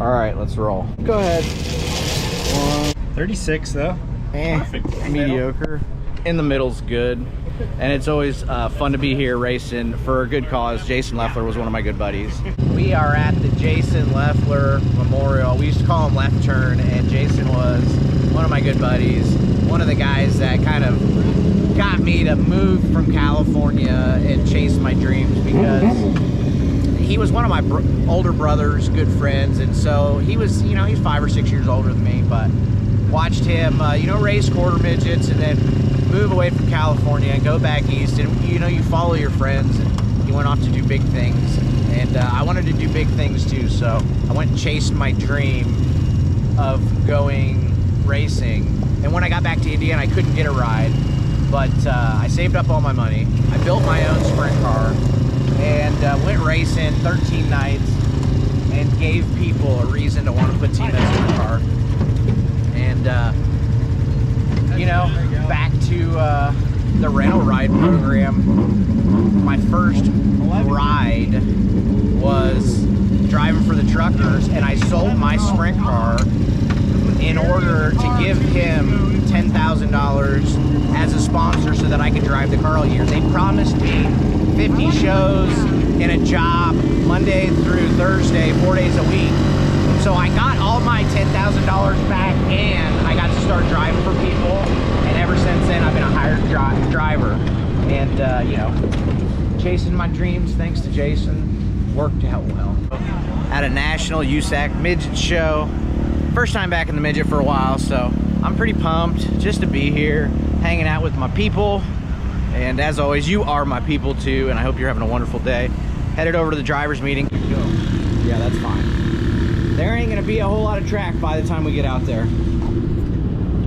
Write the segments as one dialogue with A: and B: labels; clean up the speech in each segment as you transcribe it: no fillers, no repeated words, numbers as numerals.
A: All right, let's roll. Go ahead.
B: 36 though.
A: Perfect. Mediocre. In the middle's good. And it's always fun to be here racing for a good cause. Jason Leffler was one of my good buddies. We are at the Jason Leffler Memorial. We used to call him Left Turn, and Jason was one of my good buddies. One of the guys that kind of got me to move from California and chase my dreams, because he was one of my older brothers, good friends. And so he was, you know, he's 5 or 6 years older than me, but watched him, you know, race quarter midgets and then move away from California and go back east, and you know, you follow your friends, and he went off to do big things, and I wanted to do big things too, so I went and chased my dream of going racing. And when I got back to Indiana, I couldn't get a ride, but I saved up all my money. I built my own sprint car and went racing 13 nights and gave people a reason to want to put Team Ed's in the car. And you know, back to the rental ride program. My first ride was driving for the truckers, and I sold my sprint car in order to give him $10,000 as a sponsor so that I could drive the car all year. They promised me 50 shows in a job Monday through Thursday, 4 days a week. So I got all my $10,000 back, and I got to start driving for people. And ever since then, I've been a hired driver. And, you know, chasing my dreams, thanks to Jason, worked out well. At a national USAC midget show. First time back in the midget for a while, so I'm pretty pumped just to be here, hanging out with my people. And as always, you are my people too, and I hope you're having a wonderful day. Headed over to the driver's meeting. Yeah, that's fine. There ain't gonna be a whole lot of track by the time we get out there.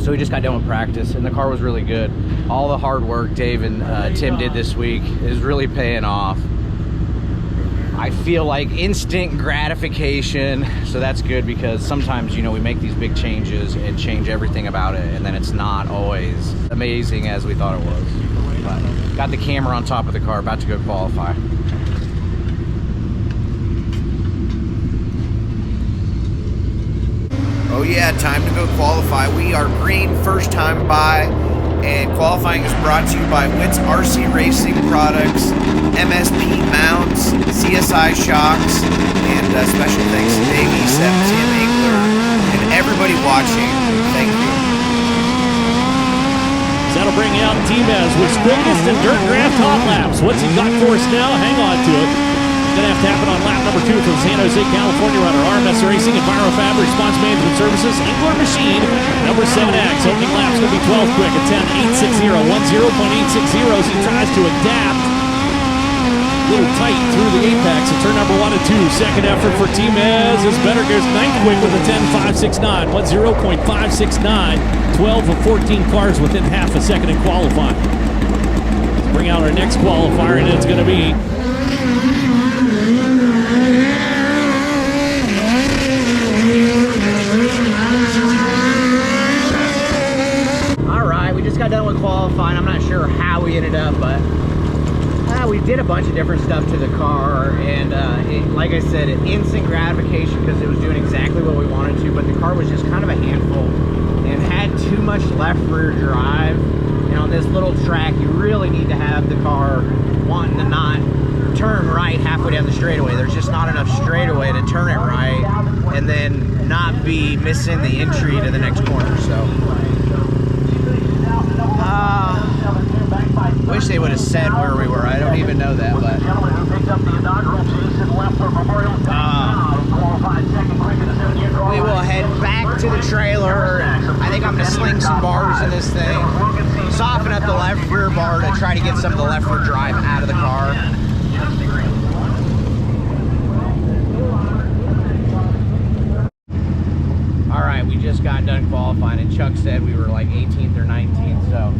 A: So we just got done with practice, and the car was really good. All the hard work Dave and Tim did this week is really paying off. I feel like instant gratification, so that's good, because sometimes, you know, we make these big changes and change everything about it, and then it's not always amazing as we thought it was. But got the camera on top of the car, about to go qualify. Oh yeah, time to go qualify. We are green, first time by, and qualifying is brought to you by Witt's RC Racing Products, MSP Mounts, CSI Shocks, and special thanks to Dave Esep, Tim Engler, and everybody watching. Thank you.
C: That'll bring out T-Mez with quickest and dirt draft hot laps. What's he got for us now? Hang on to it. Gonna have to happen on lap number 2 from San Jose, California runner RMS Racing, EnviroFab Response Management Services, Engler Machine, number 7X. Opening lap's gonna be 12 quick at 10.860, 10.860 as he tries to adapt. A little tight through the apex at turn number 1 and 2. Second effort for T-Mez is better. Goes 9th quick with a 10.569, 10.569. 12 of 14 cars within half a second in qualifying. Let's bring out our next qualifier, and it's gonna be got done with qualifying. I'm not sure how we ended up, but we did a bunch of different stuff to the car, and like I said, instant gratification because it was doing exactly what we wanted to, but the car was just kind of a handful and had too much left rear drive. And on this little track, you really need to have the car wanting to not turn right halfway down the straightaway. There's just not enough straightaway to turn it right and then not be missing the entry to the next corner. So wish they would have said where we were. I don't even know that, but we will head back to the trailer. I think I'm going to sling some bars in this thing, soften up the left rear bar to try to get some of the left rear drive out of the car. Alright, we just got done qualifying, and Chuck said we were like 18th or 19th, so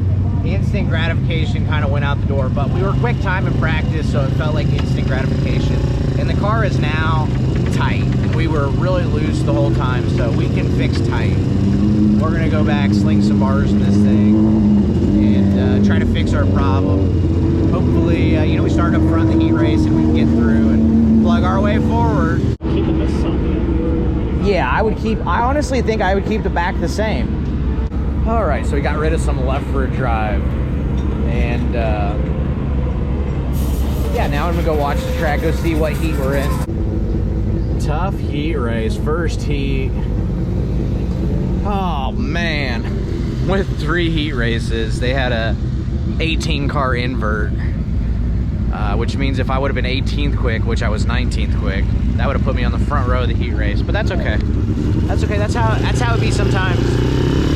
C: instant gratification kind of went out the door, but we were quick time in practice, so it felt like instant gratification. And the car is now tight. We were really loose the whole time, so we can fix tight. We're gonna go back, sling some bars in this thing, and try to fix our problem. Hopefully, you know, we start up front in the heat race and we can get through and plug our way forward.
A: Yeah, I honestly think I would keep the back the same. All right, so we got rid of some left rear drive. And yeah, now I'm gonna go watch the track, go see what heat we're in. Tough heat race, first heat. Oh man, with 3 heat races, they had a 18 car invert, which means if I would have been 18th quick, which I was 19th quick, that would have put me on the front row of the heat race. But that's okay. That's okay. That's how it be sometimes.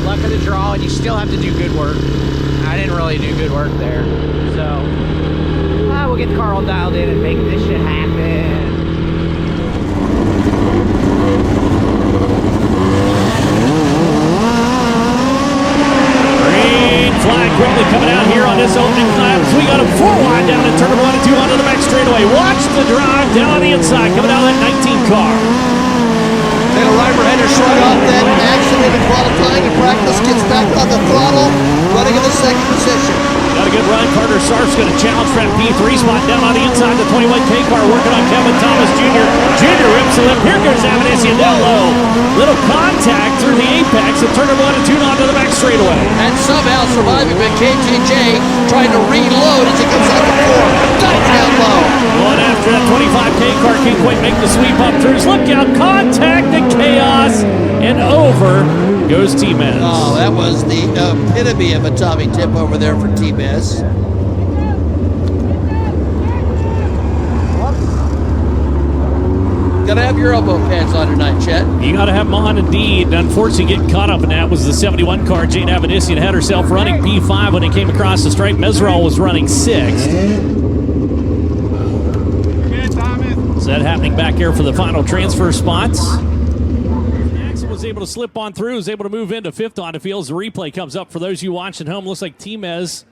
A: Luck of the draw, and you still have to do good work. I didn't really do good work there, so we'll get the car all dialed in and make this shit happen.
C: Green flag quickly coming out here on this opening lap. We got him 4 wide down in turn 1 and 2 onto the back straightaway. Watch the drive down on the inside, coming out of that 19 car.
B: Taylor Reimer had to shut off that accident in qualifying and practice, gets back on the throttle, running in the second position.
C: Got a good run. Carter Sarf's going to challenge for that P3 spot down on the inside. The 21K car working on Kevin Thomas Jr. Jr. rips the lip. Here goes Avedissian down low. Little contact through the apex of turn 1 and 2 onto the back straightaway.
B: And somehow surviving, but KTJ trying to reload as it comes out the 4. Got it down low.
C: Going after that 25K car. Can't quite make the sweep up through. Look out. Contact and chaos. And over goes T-Mez.
B: Oh, that was the epitome of a Tommy tip over there for T-Mez. Gotta have your elbow pads on tonight, Chet.
C: You gotta have them on indeed. Unfortunately, getting caught up in that was the 71 car. Jane Avedissian had herself running P5 when it came across the stripe. Mesereau was running 6th. So that happening back here for the final transfer spots. Axel was able to slip on through, was able to move into 5th on the field as the replay comes up. For those of you watching at home, looks like T-Mez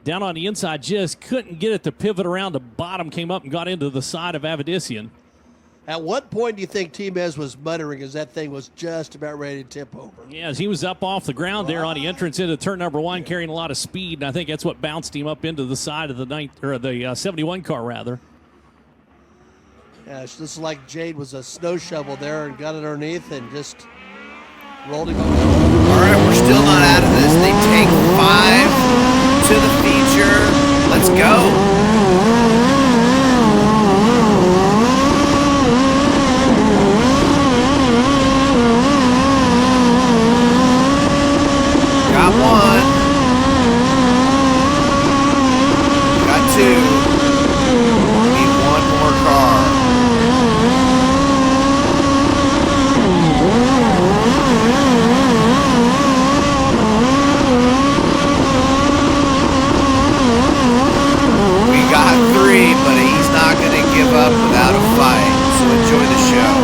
C: down on the inside just couldn't get it to pivot around the bottom, came up and got into the side of Avedissian.
B: At what point do you think T-Mez was muttering as that thing was just about ready to tip over?
C: Yeah, as he was up off the ground there on the entrance into turn number 1, carrying a lot of speed, and I think that's what bounced him up into the side of the 71 car rather.
B: Yeah, it's just like Jade was a snow shovel there and got it underneath and just rolled him over.
D: All right, we're still not out of this. They take 5 to the feature. Let's go. Got 1. Got 2. Need 1 more car. Got 3, but he's not going to give up without a fight. So enjoy the show.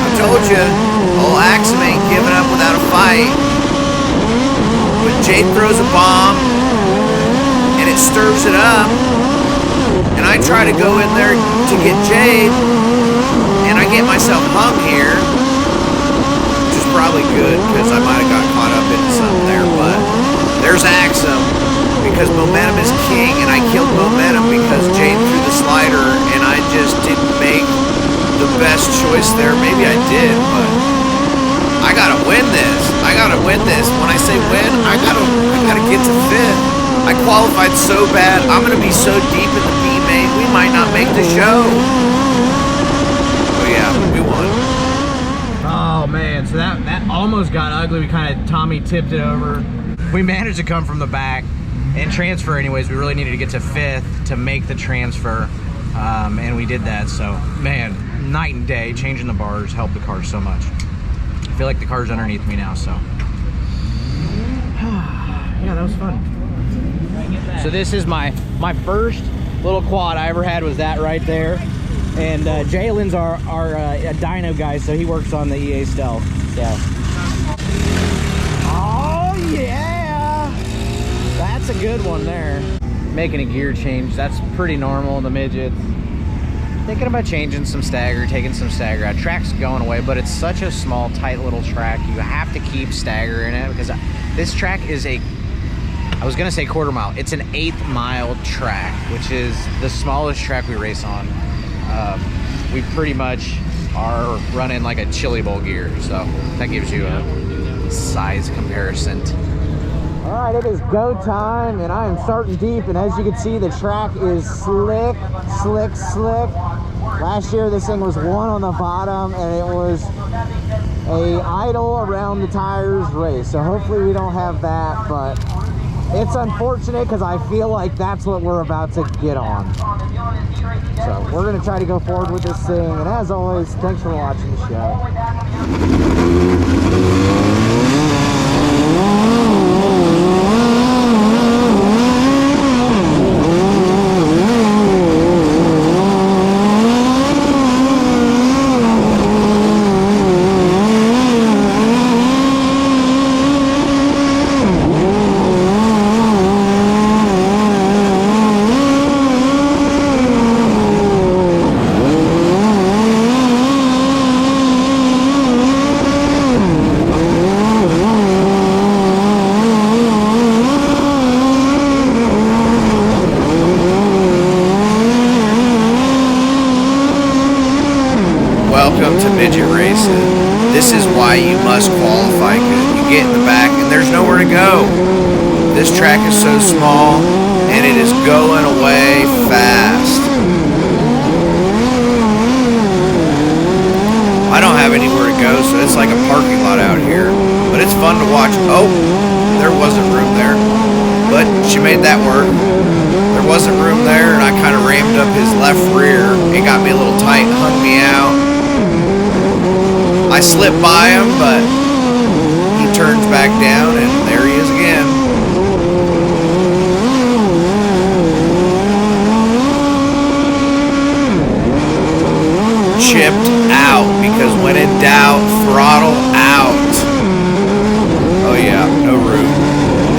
D: I told you, old Axum ain't giving up without a fight. But Jade throws a bomb, and it stirs it up. And I try to go in there to get Jade, and I get myself hung here. Probably good because I might have got caught up into something there, but there's Axum because momentum is king, and I killed momentum because Jade threw the slider and I just didn't make the best choice there. Maybe I did, but I gotta win this. I gotta win this. When I say win, I gotta get to 5th. I qualified so bad. I'm gonna be so deep in the B main, we might not make the show. But yeah, we won.
A: Oh man, so that almost got ugly. We kind of Tommy tipped it over. We managed to come from the back and transfer anyways. We really needed to get to 5th to make the transfer, and we did that. So man, night and day. Changing the bars helped the car so much. I feel like the car's underneath me now, so yeah, that was fun. So this is my first little quad I ever had, was that right there. And Jalen's our dyno guy, so he works on the EA Stealth. So. Oh yeah, that's a good one there. Making a gear change, that's pretty normal in the midgets. Thinking about changing some stagger, taking some stagger out. Track's going away, but it's such a small, tight little track. You have to keep stagger in it because this track is a I was gonna say quarter mile. It's an 1/8 mile track, which is the smallest track we race on. We pretty much are running like a chili bowl gear, so that gives you a size comparison. All right, it is go time, and I am starting deep, and as you can see, the track is slick, slick, slick. Last year, this thing was 1 on the bottom, and it was a idle around the tires race, so hopefully we don't have that, but it's unfortunate because I feel like that's what we're about to get on. So we're going to try to go forward with this thing, and as always, thanks for watching the show.
D: Welcome to midget racing. This is why you must qualify good. You get in the back and there's nowhere to go. This track is so small and it is going away fast. I don't have anywhere to go, so it's like a parking lot out here. But it's fun to watch. Oh, there wasn't room there. But she made that work. There wasn't room there, and I kind of rammed up his left rear. It got me a little tight, hung me out. I slipped by him, but he turns back down, and there he is again. Chipped out, because when in doubt, throttle out. Oh yeah, no room.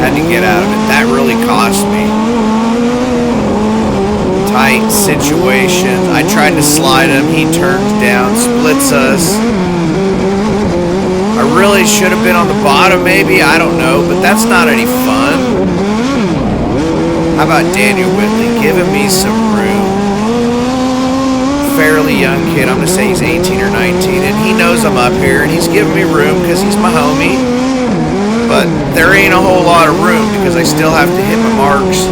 D: Had to get out of it. That really cost me. Tight situations. I tried to slide him. He turns down, splits us. I really should have been on the bottom, maybe. I don't know, but that's not any fun. How about Daniel Whitley giving me some room? Fairly young kid. I'm going to say he's 18 or 19, and he knows I'm up here, and he's giving me room because he's my homie. But there ain't a whole lot of room because I still have to hit my marks.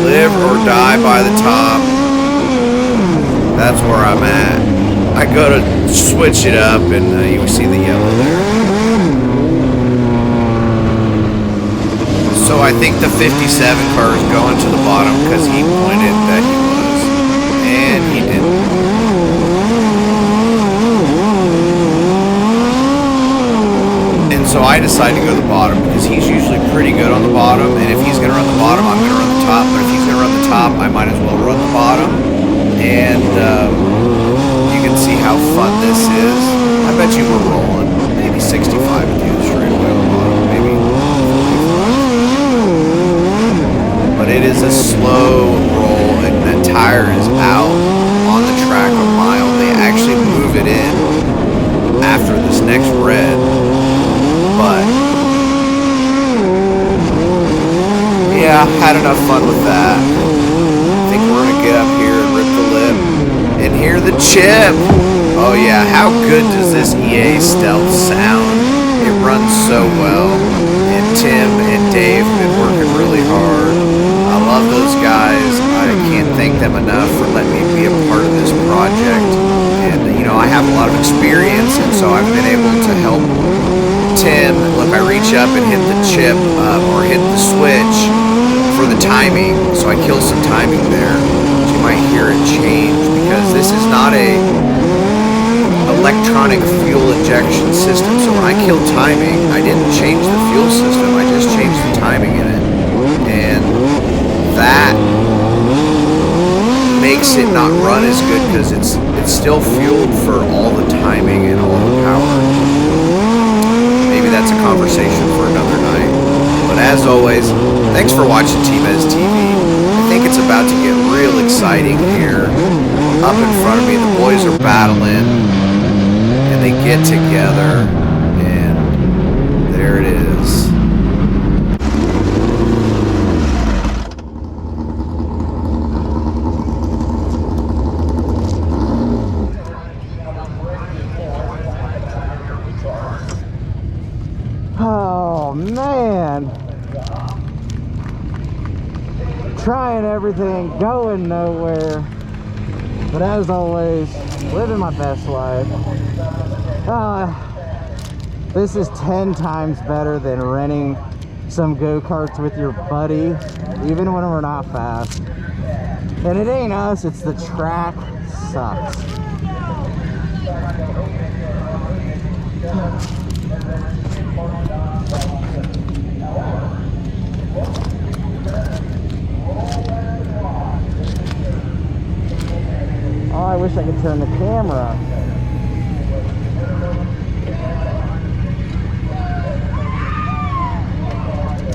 D: Live or die by the top. That's where I'm at. I go to switch it up, and you see the yellow there. So I think the 57 car is going to the bottom because he pointed that he was, and he didn't. And so I decided to go to the bottom because he's usually pretty good on the bottom, and if he's going to run the bottom, I'm going to run the top. But if he's going to run the top, I might as well run the bottom. And you can see how fun this is. I bet you we're rolling maybe 65 with you straight away on the bottom, maybe 45. But it is a slow roll, and that tire is out on the track a mile. They actually move it in after this next red. But yeah, had enough fun with that. I think we're gonna get up here and rip the lip and hear the chip. Oh yeah, how good does this EA Stealth sound? It runs so well, and Tim and Dave have been working really hard. I love those guys. I can't thank them enough for letting me be a part of this project. And you know, I have a lot of experience, and so I've been able to help Tim. Look, I reach up and hit the chip or hit the switch for the timing, so I kill some timing there. You might hear it change because this is not a electronic fuel injection system. So when I kill timing, I didn't change the fuel system, I just changed the timing in it. And that makes it not run as good because it's still fueled for all the timing and all the power. Maybe that's a conversation for another night. But as always, thanks for watching T-Mez TV. I think it's about to get real exciting here. Up in front of me, the boys are battling, and they get together.
A: Oh man, trying everything, going nowhere, but as always, living my best life. This is 10 times better than renting some go-karts with your buddy, even when we're not fast. And it ain't us, it's the track sucks. Oh, I wish I could turn the camera.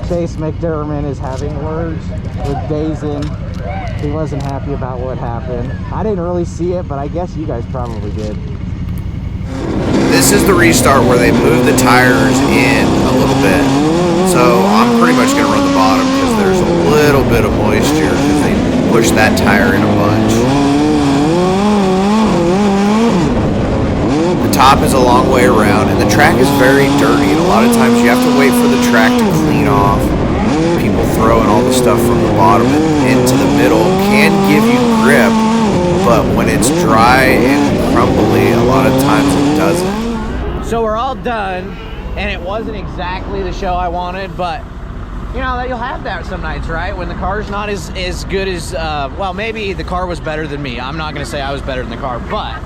A: Chase McDermott is having words with Dazen. He wasn't happy about what happened. I didn't really see it, but I guess you guys probably did.
D: This is the restart where they move the tires in a little bit. So I'm pretty much going to run the bottom because there's a little bit of moisture because they pushed that tire in a bunch. The top is a long way around and the track is very dirty. And a lot of times you have to wait for the track to clean off. People throwing all the stuff from the bottom into the middle can give you grip, but when it's dry and crumbly, a lot of times it doesn't.
A: So we're all done, and it wasn't exactly the show I wanted, but you know, you'll have that some nights, right? When the car's not as good as, well, maybe the car was better than me. I'm not gonna say I was better than the car, but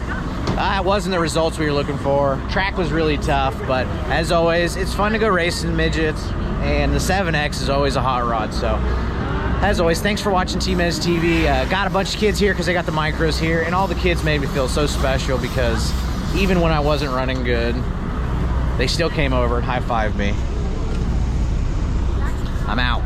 A: it wasn't the results we were looking for. Track was really tough, but as always, it's fun to go racing midgets, and the 7X is always a hot rod. So as always, thanks for watching T-Mez TV. Got a bunch of kids here because they got the micros here, and all the kids made me feel so special because even when I wasn't running good, they still came over and high-fived me. I'm out.